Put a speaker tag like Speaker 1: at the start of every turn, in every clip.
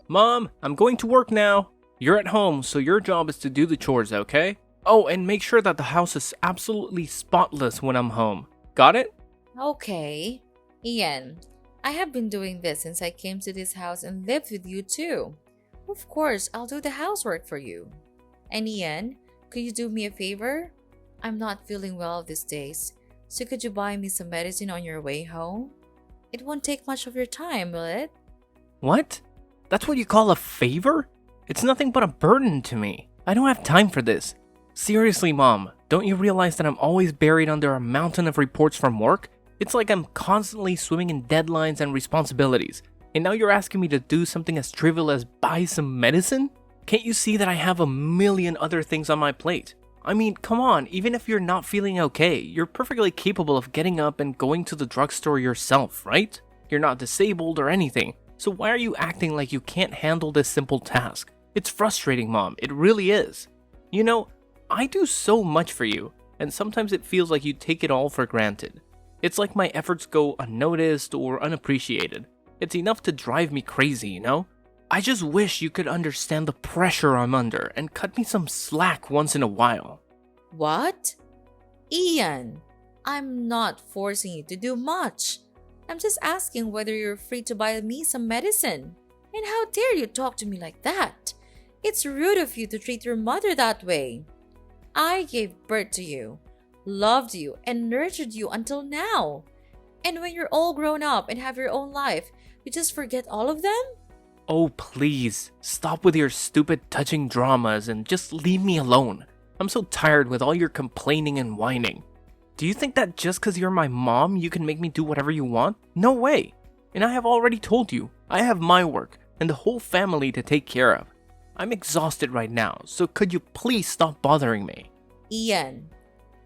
Speaker 1: Mom, I'm going to work now. You're at home, so your job is to do the chores, okay? Oh, and make sure that the house is absolutely spotless when I'm home. Got it?
Speaker 2: Okay. Ian, I have been doing this since I came to this house and lived with you too. Of course, I'll do the housework for you. And Ian, could you do me a favor? I'm not feeling well these days, so could you buy me some medicine on your way home? It won't take much of your time, will it?
Speaker 1: What? That's what you call a favor? It's nothing but a burden to me. I don't have time for this. Seriously, Mom, don't you realize that I'm always buried under a mountain of reports from work? It's like I'm constantly swimming in deadlines and responsibilities. And now you're asking me to do something as trivial as buy some medicine? Can't you see that I have a million other things on my plate? I mean, come on, even if you're not feeling okay, you're perfectly capable of getting up and going to the drugstore yourself, right? You're not disabled or anything, so why are you acting like you can't handle this simple task? It's frustrating, Mom, it really is. You know, I do so much for you, and sometimes it feels like you take it all for granted. It's like my efforts go unnoticed or unappreciated. It's enough to drive me crazy, you know? I just wish you could understand the pressure I'm under and cut me some slack once in a while.
Speaker 2: What? Ian, I'm not forcing you to do much. I'm just asking whether you're free to buy me some medicine. And how dare you talk to me like that? It's rude of you to treat your mother that way. I gave birth to you, loved you, and nurtured you until now. And when you're all grown up and have your own life, you just forget all of them?
Speaker 1: Oh, please, stop with your stupid touching dramas and just leave me alone. I'm so tired with all your complaining and whining. Do you think that just because you're my mom, you can make me do whatever you want? No way. And I have already told you, I have my work and the whole family to take care of. I'm exhausted right now, so could you please stop bothering me?
Speaker 2: Ian,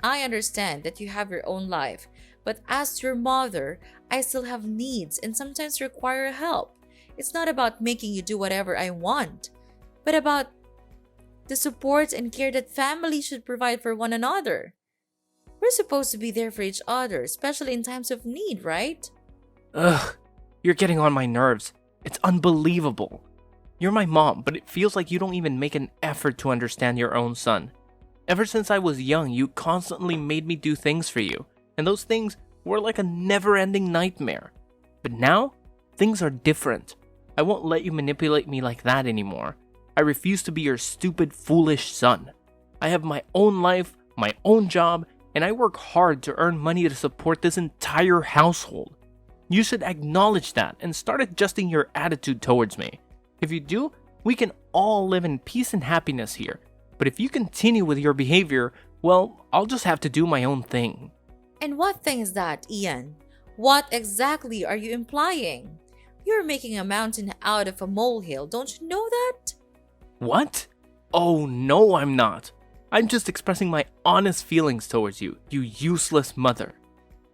Speaker 2: I understand that you have your own life, but as your mother, I still have needs and sometimes require help. It's not about making you do whatever I want, but about the support and care that families should provide for one another. We're supposed to be there for each other, especially in times of need, right?
Speaker 1: Ugh, you're getting on my nerves. It's unbelievable. You're my mom, but it feels like you don't even make an effort to understand your own son. Ever since I was young, you constantly made me do things for you, and those things were like a never-ending nightmare. But now, things are different. I won't let you manipulate me like that anymore. I refuse to be your stupid, foolish son. I have my own life, my own job, and I work hard to earn money to support this entire household. You should acknowledge that and start adjusting your attitude towards me. If you do, we can all live in peace and happiness here. But if you continue with your behavior, well, I'll just have to do my own thing.
Speaker 2: And what thing is that, Ian? What exactly are you implying? You're making a mountain out of a molehill, don't you know that?
Speaker 1: What? Oh, no, I'm not. I'm just expressing my honest feelings towards you, you useless mother.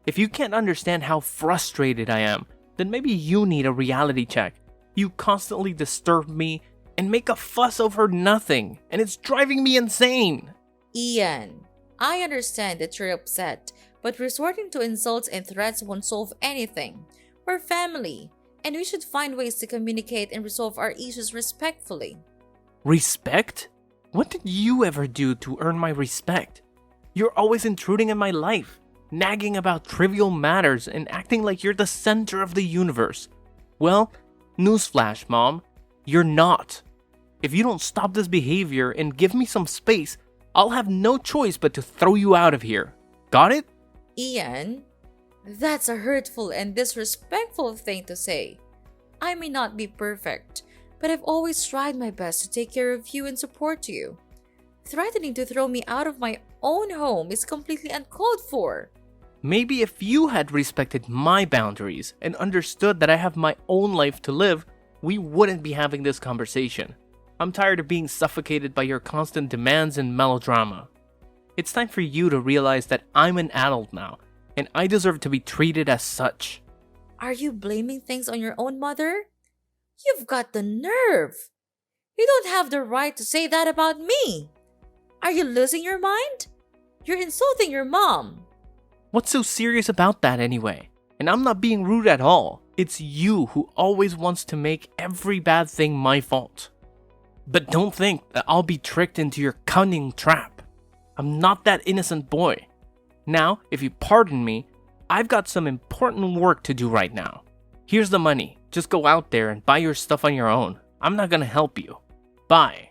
Speaker 1: If you can't understand how frustrated I am, then maybe you need a reality check. You constantly disturb me and make a fuss over nothing, and it's driving me insane.
Speaker 2: Ian, I understand that you're upset, but resorting to insults and threats won't solve anything. We're family, and we should find ways to communicate and resolve our issues respectfully.
Speaker 1: Respect? What did you ever do to earn my respect? You're always intruding in my life, nagging about trivial matters and acting like you're the center of the universe. Well, newsflash, Mom, you're not. If you don't stop this behavior and give me some space, I'll have no choice but to throw you out of here. Got it?
Speaker 2: Ian, that's a hurtful and disrespectful thing to say. I may not be perfect, but I've always tried my best to take care of you and support you. Threatening to throw me out of my own home is completely uncalled for.
Speaker 1: Maybe if you had respected my boundaries and understood that I have my own life to live, we wouldn't be having this conversation. I'm tired of being suffocated by your constant demands and melodrama. It's time for you to realize that I'm an adult now, and I deserve to be treated as such.
Speaker 2: Are you blaming things on your own mother? You've got the nerve. You don't have the right to say that about me. Are you losing your mind? You're insulting your mom.
Speaker 1: What's so serious about that anyway? And I'm not being rude at all. It's you who always wants to make every bad thing my fault. But don't think that I'll be tricked into your cunning trap. I'm not that innocent boy. Now, if you pardon me, I've got some important work to do right now. Here's the money. Just go out there and buy your stuff on your own. I'm not gonna help you. Bye.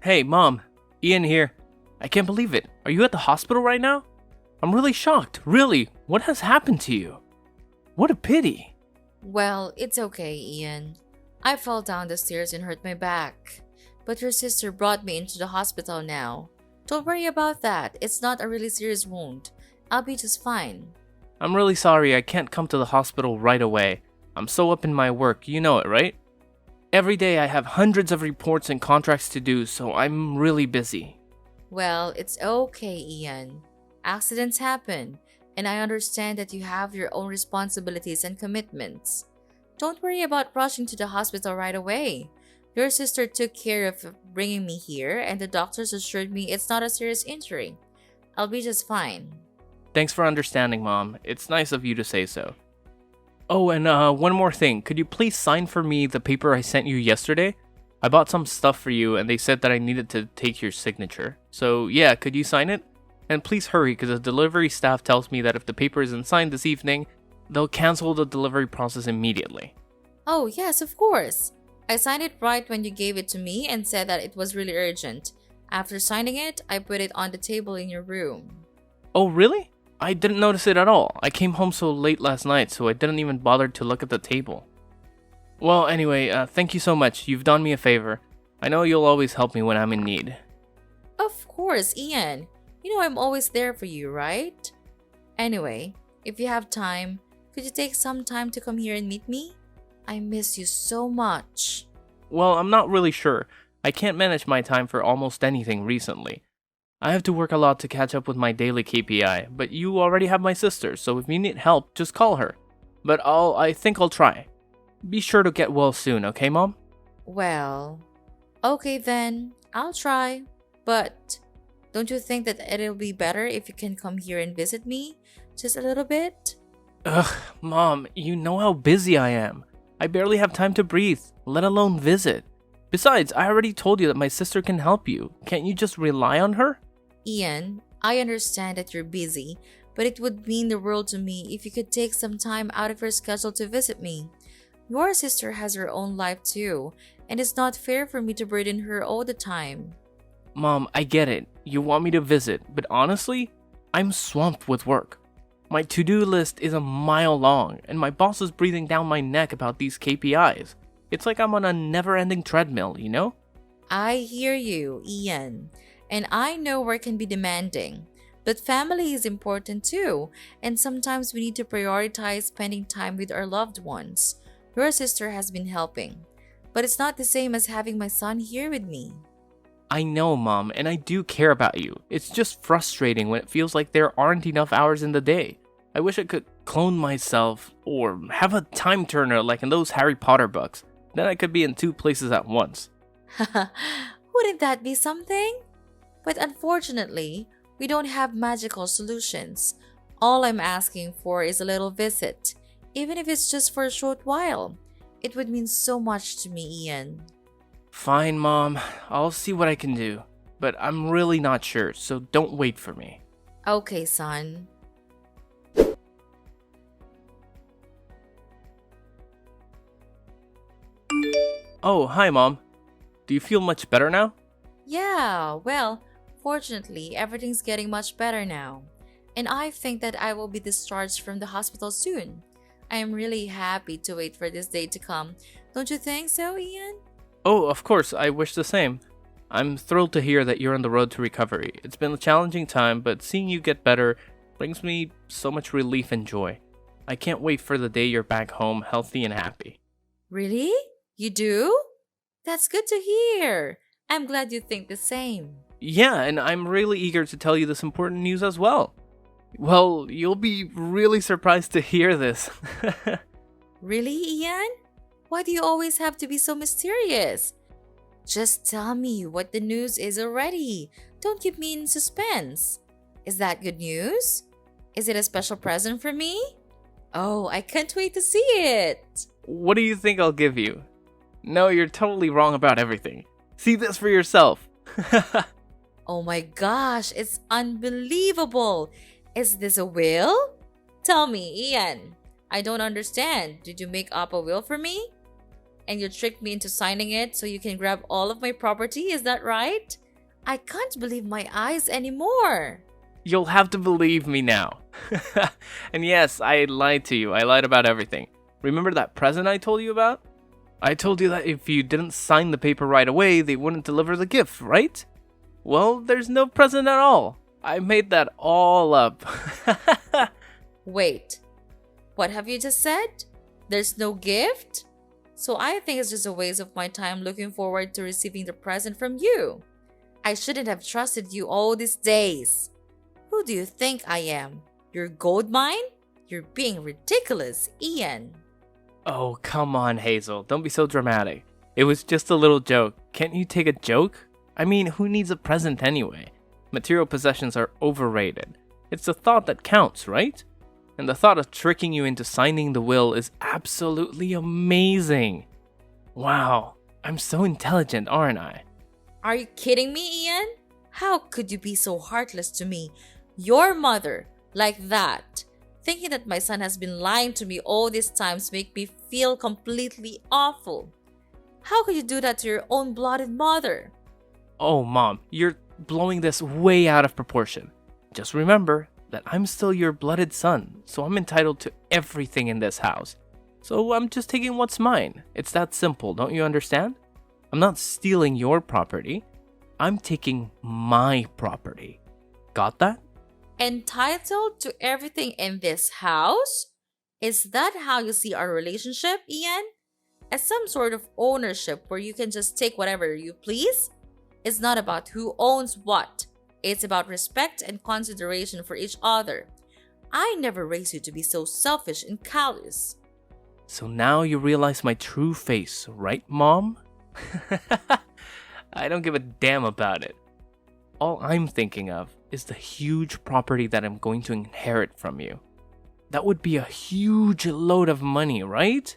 Speaker 1: Hey, Mom. Ian here. I can't believe it. Are you at the hospital right now? I'm really shocked. Really, what has happened to you? What a pity.
Speaker 2: Well, it's okay, Ian. I fell down the stairs and hurt my back. But your sister brought me into the hospital now. Don't worry about that. It's not a really serious wound. I'll be just fine.
Speaker 1: I'm really sorry I can't come to the hospital right away. I'm so up in my work, you know it, right? Every day I have hundreds of reports and contracts to do, so I'm really busy.
Speaker 2: Well, it's okay, Ian. Accidents happen, and I understand that you have your own responsibilities and commitments. Don't worry about rushing to the hospital right away. Your sister took care of bringing me here, and the doctors assured me it's not a serious injury. I'll be just fine.
Speaker 1: Thanks for understanding, Mom. It's nice of you to say so. Oh, and one more thing. Could you please sign for me the paper I sent you yesterday? I bought some stuff for you, and they said that I needed to take your signature. So yeah, could you sign it? And please hurry, because the delivery staff tells me that if the paper isn't signed this evening, they'll cancel the delivery process immediately.
Speaker 2: Oh, yes, of course. I signed it right when you gave it to me and said that it was really urgent. After signing it, I put it on the table in your room.
Speaker 1: Oh, really? I didn't notice it at all. I came home so late last night, so I didn't even bother to look at the table. Well, anyway, thank you so much. You've done me a favor. I know you'll always help me when I'm in need.
Speaker 2: Of course, Ian. You know I'm always there for you, right? Anyway, if you have time, could you take some time to come here and meet me? I miss you so much.
Speaker 1: Well, I'm not really sure. I can't manage my time for almost anything recently. I have to work a lot to catch up with my daily KPI, but you already have my sister, so if you need help, just call her. But I think I'll try. Be sure to get well soon, okay, Mom?
Speaker 2: Well, okay then. I'll try. But don't you think that it'll be better if you can come here and visit me? Just a little bit?
Speaker 1: Ugh, Mom, you know how busy I am. I barely have time to breathe, let alone visit. Besides, I already told you that my sister can help you. Can't you just rely on her?
Speaker 2: Ian, I understand that you're busy, but it would mean the world to me if you could take some time out of your schedule to visit me. Your sister has her own life too, and it's not fair for me to burden her all the time.
Speaker 1: Mom, I get it. You want me to visit, but honestly, I'm swamped with work. My to-do list is a mile long, and my boss is breathing down my neck about these KPIs. It's like I'm on a never-ending treadmill, you know?
Speaker 2: I hear you, Ian, and I know work can be demanding. But family is important too, and sometimes we need to prioritize spending time with our loved ones. Your sister has been helping, but it's not the same as having my son here with me.
Speaker 1: I know, Mom, and I do care about you. It's just frustrating when it feels like there aren't enough hours in the day. I wish I could clone myself or have a time turner like in those Harry Potter books. Then I could be in two places at once.
Speaker 2: Wouldn't that be something? But unfortunately, we don't have magical solutions. All I'm asking for is a little visit, even if it's just for a short while. It would mean so much to me, Ian.
Speaker 1: Fine, Mom. I'll see what I can do. But I'm really not sure, so don't wait for me.
Speaker 2: Okay, son.
Speaker 1: Oh, hi, Mom. Do you feel much better now?
Speaker 2: Yeah, well, fortunately, everything's getting much better now. And I think that I will be discharged from the hospital soon. I am really happy to wait for this day to come. Don't you think so, Ian?
Speaker 1: Oh, of course, I wish the same. I'm thrilled to hear that you're on the road to recovery. It's been a challenging time, but seeing you get better brings me so much relief and joy. I can't wait for the day you're back home healthy and happy.
Speaker 2: Really? You do? That's good to hear. I'm glad you think the same.
Speaker 1: Yeah, and I'm really eager to tell you this important news as well. Well, you'll be really surprised to hear this.
Speaker 2: Really, Ian? Why do you always have to be so mysterious? Just tell me what the news is already. Don't keep me in suspense. Is that good news? Is it a special present for me? Oh, I can't wait to see it.
Speaker 1: What do you think I'll give you? No, you're totally wrong about everything. See this for yourself.
Speaker 2: Oh my gosh, it's unbelievable. Is this a will? Tell me, Ian. I don't understand. Did you make up a will for me? And you tricked me into signing it so you can grab all of my property, is that right? I can't believe my eyes anymore.
Speaker 1: You'll have to believe me now. And yes, I lied to you. I lied about everything. Remember that present I told you about? I told you that if you didn't sign the paper right away, they wouldn't deliver the gift, right? Well, there's no present at all. I made that all up.
Speaker 2: Wait, what have you just said? There's no gift? So I think it's just a waste of my time looking forward to receiving the present from you. I shouldn't have trusted you all these days. Who do you think I am? Your gold mine? You're being ridiculous, Ian.
Speaker 1: Oh, come on, Hazel. Don't be so dramatic. It was just a little joke. Can't you take a joke? I mean, who needs a present anyway? Material possessions are overrated. It's the thought that counts, right? And the thought of tricking you into signing the will is absolutely amazing. Wow, I'm so intelligent, aren't I?
Speaker 2: Are you kidding me, Ian? How could you be so heartless to me, your mother, like that? Thinking that my son has been lying to me all these times make me feel completely awful. How could you do that to your own blooded mother?
Speaker 1: Oh, Mom, you're blowing this way out of proportion. Just remember that I'm still your blooded son, so I'm entitled to everything in this house. So I'm just taking what's mine. It's that simple, don't you understand? I'm not stealing your property. I'm taking my property. Got that?
Speaker 2: Entitled to everything in this house? Is that how you see our relationship, Ian? As some sort of ownership where you can just take whatever you please? It's not about who owns what. It's about respect and consideration for each other. I never raised you to be so selfish and callous.
Speaker 1: So now you realize my true face, right, Mom? I don't give a damn about it. All I'm thinking of is the huge property that I'm going to inherit from you. That would be a huge load of money, right?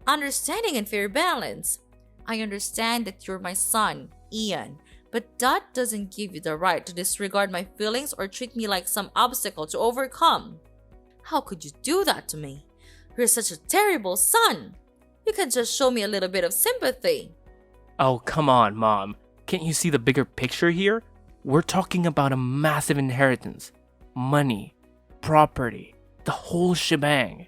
Speaker 2: Understanding and fair balance. I understand that you're my son, Ian, but that doesn't give you the right to disregard my feelings or treat me like some obstacle to overcome. How could you do that to me? You're such a terrible son. You can just show me a little bit of sympathy.
Speaker 1: Oh, come on, Mom. Can't you see the bigger picture here? We're talking about a massive inheritance. Money, property, the whole shebang.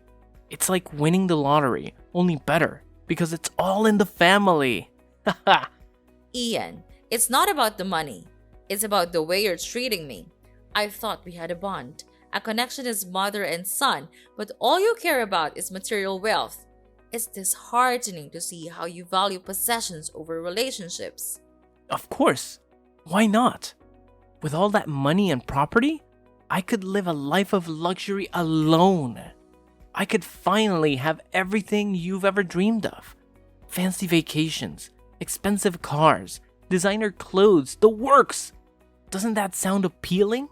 Speaker 1: It's like winning the lottery, only better, because it's all in the family.
Speaker 2: Ian, it's not about the money. It's about the way you're treating me. I thought we had a bond, a connection as mother and son, but all you care about is material wealth. It's disheartening to see how you value possessions over relationships.
Speaker 1: Of course. Why not? With all that money and property, I could live a life of luxury alone. I could finally have everything you've ever dreamed of. Fancy vacations, expensive cars, designer clothes, the works. Doesn't that sound appealing?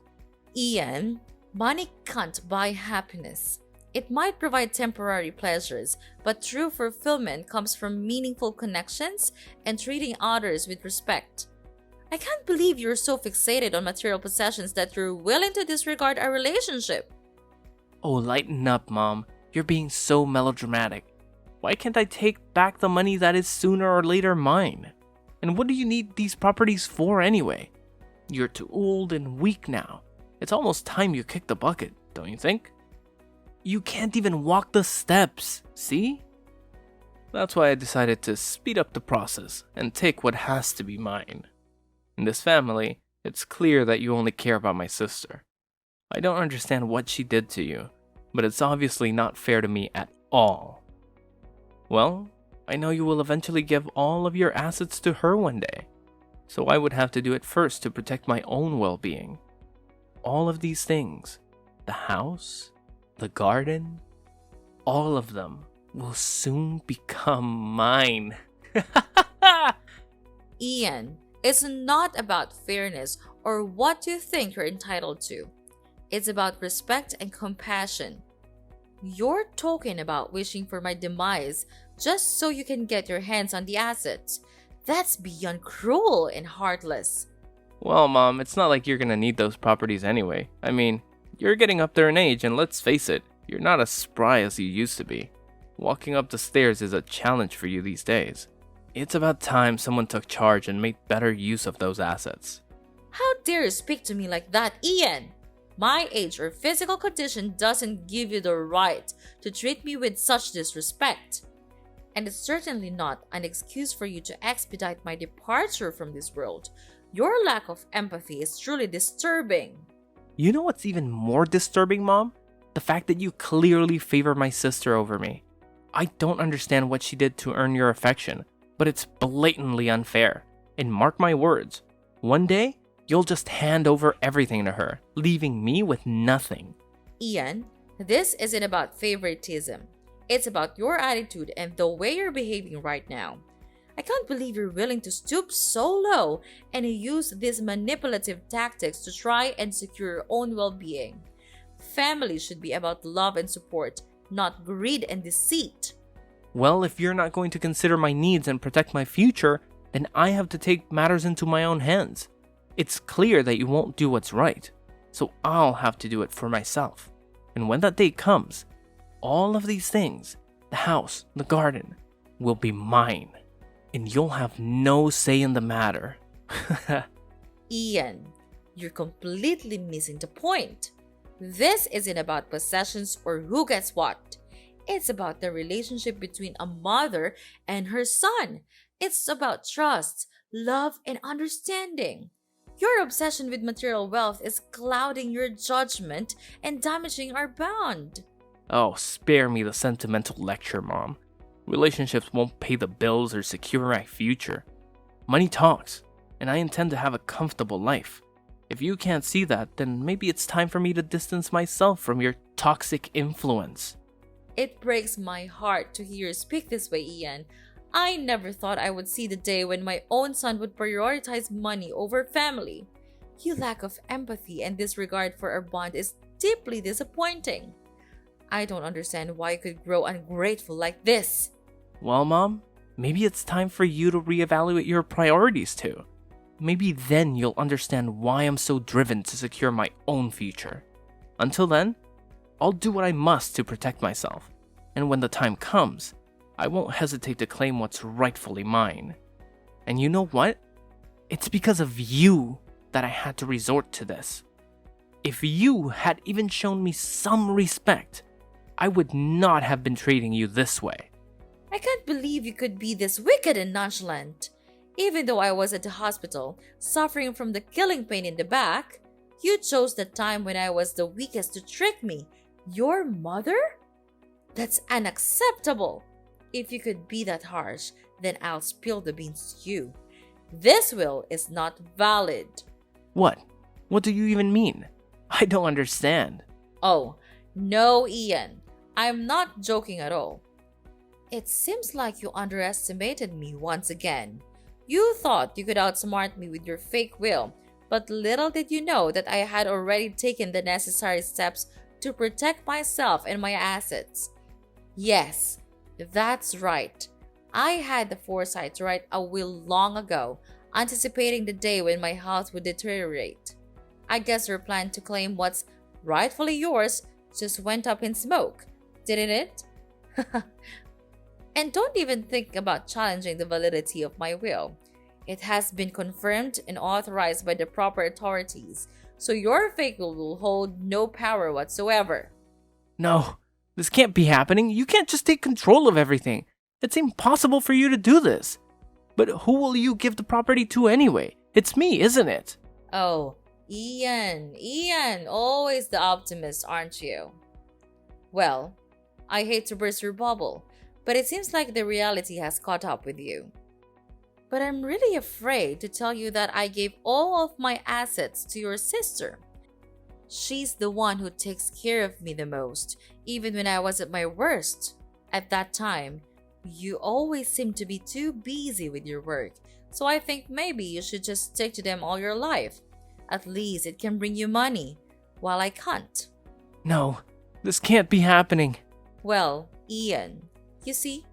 Speaker 2: Ian, money can't buy happiness. It might provide temporary pleasures, but true fulfillment comes from meaningful connections and treating others with respect. I can't believe you're so fixated on material possessions that you're willing to disregard our relationship.
Speaker 1: Oh, lighten up, Mom. You're being so melodramatic. Why can't I take back the money that is sooner or later mine? And what do you need these properties for anyway? You're too old and weak now. It's almost time you kicked the bucket, don't you think? You can't even walk the steps, see? That's why I decided to speed up the process and take what has to be mine. In this family, it's clear that you only care about my sister. I don't understand what she did to you, but it's obviously not fair to me at all. Well, I know you will eventually give all of your assets to her one day, so I would have to do it first to protect my own well-being. All of these things, the house, the garden, all of them will soon become mine.
Speaker 2: Ian, It's not about fairness or what you think you're entitled to. It's about respect and compassion. You're talking about wishing for my demise just so you can get your hands on the assets. That's beyond cruel and heartless.
Speaker 1: Well, Mom, it's not like you're gonna need those properties anyway. I mean, you're getting up there in age, and let's face it, you're not as spry as you used to be. Walking up the stairs is a challenge for you these days. It's about time someone took charge and made better use of those assets.
Speaker 2: How dare you speak to me like that, Ian? My age or physical condition doesn't give you the right to treat me with such disrespect. And it's certainly not an excuse for you to expedite my departure from this world. Your lack of empathy is truly disturbing.
Speaker 1: You know what's even more disturbing, Mom? The fact that you clearly favor my sister over me. I don't understand what she did to earn your affection, but it's blatantly unfair. And mark my words, one day, you'll just hand over everything to her, leaving me with nothing.
Speaker 2: Ian, this isn't about favoritism. It's about your attitude and the way you're behaving right now. I can't believe you're willing to stoop so low and use these manipulative tactics to try and secure your own well-being. Family should be about love and support, not greed and deceit.
Speaker 1: Well, if you're not going to consider my needs and protect my future, then I have to take matters into my own hands. It's clear that you won't do what's right, so I'll have to do it for myself. And when that day comes, all of these things, the house, the garden, will be mine. And you'll have no say in the matter.
Speaker 2: Ian, you're completely missing the point. This isn't about possessions or who gets what. It's about the relationship between a mother and her son. It's about trust, love, and understanding. Your obsession with material wealth is clouding your judgment and damaging our bond.
Speaker 1: Oh, spare me the sentimental lecture, Mom. Relationships won't pay the bills or secure my future. Money talks, and I intend to have a comfortable life. If you can't see that, then maybe it's time for me to distance myself from your toxic influence.
Speaker 2: It breaks my heart to hear you speak this way, Ian. I never thought I would see the day when my own son would prioritize money over family. Your lack of empathy and disregard for our bond is deeply disappointing. I don't understand why you could grow ungrateful like this.
Speaker 1: Well, Mom, maybe it's time for you to reevaluate your priorities too. Maybe then you'll understand why I'm so driven to secure my own future. Until then, I'll do what I must to protect myself. And when the time comes, I won't hesitate to claim what's rightfully mine. And you know what? It's because of you that I had to resort to this. If you had even shown me some respect, I would not have been treating you this way.
Speaker 2: I can't believe you could be this wicked and nonchalant. Even though I was at the hospital, suffering from the killing pain in the back, you chose the time when I was the weakest to trick me. Your mother? That's unacceptable. If you could be that harsh, then I'll spill the beans to you. This will is not valid.
Speaker 1: What? What do you even mean? I don't understand.
Speaker 2: Oh, no, Ian. I'm not joking at all. It seems like you underestimated me once again. You thought you could outsmart me with your fake will, but little did you know that I had already taken the necessary steps to protect myself and my assets. Yes, that's right. I had the foresight to write a will long ago, anticipating the day when my health would deteriorate. I guess your plan to claim what's rightfully yours just went up in smoke, didn't it? And don't even think about challenging the validity of my will. It has been confirmed and authorized by the proper authorities, so your fake will hold no power whatsoever.
Speaker 1: No, this can't be happening. You can't just take control of everything. It's impossible for you to do this. But who will you give the property to anyway? It's me, isn't it?
Speaker 2: Oh, Ian, always the optimist, aren't you? Well, I hate to burst your bubble, but it seems like the reality has caught up with you. But I'm really afraid to tell you that I gave all of my assets to your sister. She's the one who takes care of me the most, even when I was at my worst. At that time, you always seemed to be too busy with your work, so I think maybe you should just stick to them all your life. At least it can bring you money, while I can't.
Speaker 1: No, this can't be happening.
Speaker 2: Well, Ian, you see,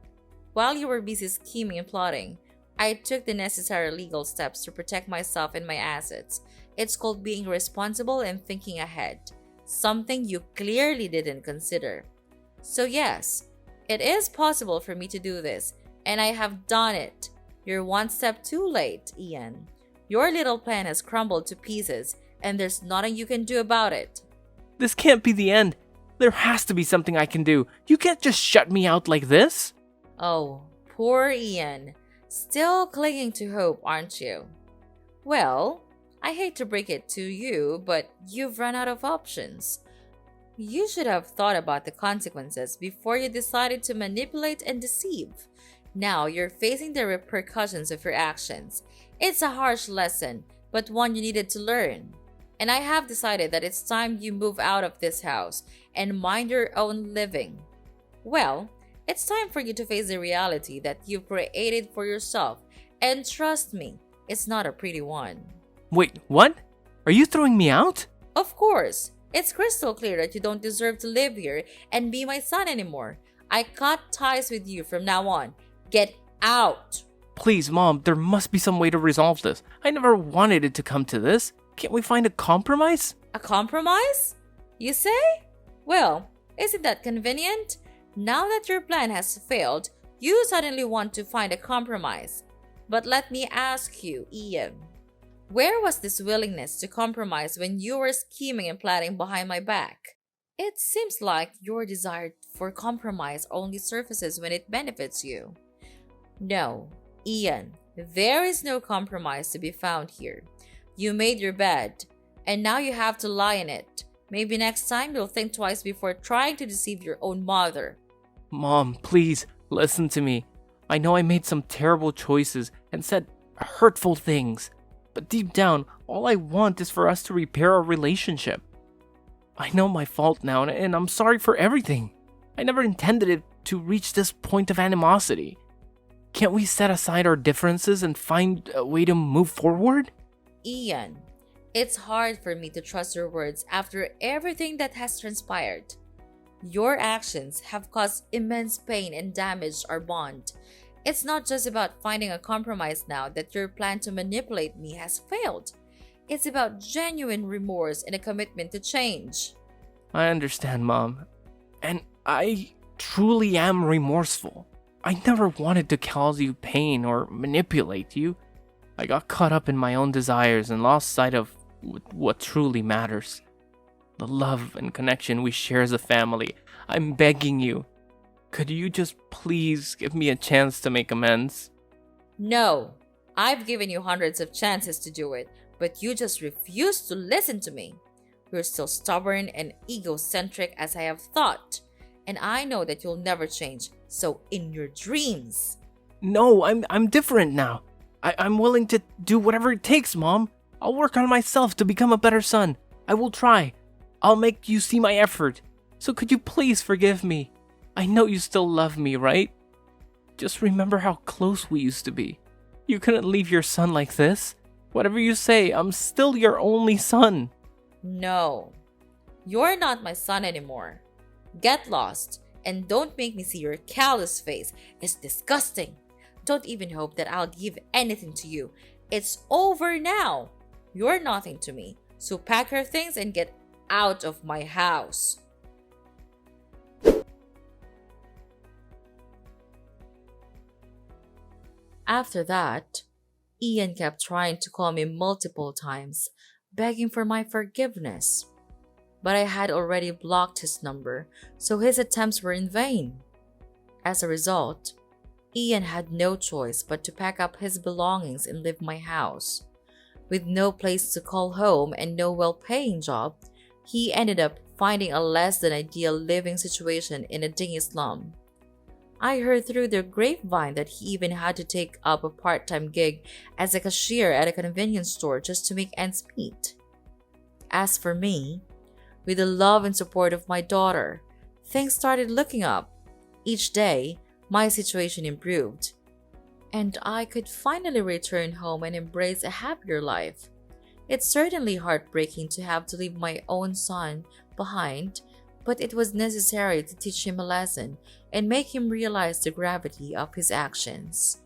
Speaker 2: while you were busy scheming and plotting, I took the necessary legal steps to protect myself and my assets. It's called being responsible and thinking ahead, something you clearly didn't consider. So, yes, it is possible for me to do this, and I have done it. You're one step too late, Ian. Your little plan has crumbled to pieces, and there's nothing you can do about it.
Speaker 1: This can't be the end. There has to be something I can do. You can't just shut me out like this.
Speaker 2: Oh, poor Ian. Still clinging to hope, aren't you? Well, I hate to break it to you, but you've run out of options. You should have thought about the consequences before you decided to manipulate and deceive. Now you're facing the repercussions of your actions. It's a harsh lesson, but one you needed to learn. And I have decided that it's time you move out of this house and mind your own living. Well, it's time for you to face the reality that you've created for yourself, and trust me, it's not a pretty one.
Speaker 1: Wait, what? Are you throwing me out?
Speaker 2: Of course, it's crystal clear that you don't deserve to live here and be my son anymore. I cut ties with you from now on. Get out!
Speaker 1: Please, Mom, there must be some way to resolve this. I never wanted it to come to this. Can't we find a compromise?
Speaker 2: A compromise? You say? Well, isn't that convenient? Now that your plan has failed, you suddenly want to find a compromise. But let me ask you, Ian, where was this willingness to compromise when you were scheming and plotting behind my back? It seems like your desire for compromise only surfaces when it benefits you. No, Ian, there is no compromise to be found here. You made your bed, and now you have to lie in it. Maybe next time you'll think twice before trying to deceive your own mother.
Speaker 1: Mom, please, listen to me. I know I made some terrible choices and said hurtful things, but deep down, all I want is for us to repair our relationship. I know my fault now, and I'm sorry for everything. I never intended it to reach this point of animosity. Can't we set aside our differences and find a way to move forward?
Speaker 2: Ian, it's hard for me to trust your words after everything that has transpired. Your actions have caused immense pain and damaged our bond. It's not just about finding a compromise now that your plan to manipulate me has failed. It's about genuine remorse and a commitment to change.
Speaker 1: I understand, Mom. And I truly am remorseful. I never wanted to cause you pain or manipulate you. I got caught up in my own desires and lost sight of what truly matters. The love and connection we share as a family. I'm begging you. Could you just please give me a chance to make amends?
Speaker 2: No, I've given you hundreds of chances to do it, but you just refuse to listen to me. You're still stubborn and egocentric as I have thought, and I know that you'll never change, so in your dreams.
Speaker 1: No, I'm different now. I'm willing to do whatever it takes, Mom. I'll work on myself to become a better son. I will try. I'll make you see my effort. So could you please forgive me? I know you still love me, right? Just remember how close we used to be. You couldn't leave your son like this. Whatever you say, I'm still your only son.
Speaker 2: No, you're not my son anymore. Get lost and don't make me see your callous face. It's disgusting. Don't even hope that I'll give anything to you. It's over now. You're nothing to me. So pack your things and get out of my house. After that, Ian kept trying to call me multiple times, begging for my forgiveness. But I had already blocked his number, so his attempts were in vain. As a result, Ian had no choice but to pack up his belongings and leave my house. With no place to call home and no well-paying job, he ended up finding a less than ideal living situation in a dingy slum. I heard through the grapevine that he even had to take up a part-time gig as a cashier at a convenience store just to make ends meet. As for me, with the love and support of my daughter, things started looking up. Each day, my situation improved. and I could finally return home and embrace a happier life. It's certainly heartbreaking to have to leave my own son behind, but it was necessary to teach him a lesson and make him realize the gravity of his actions.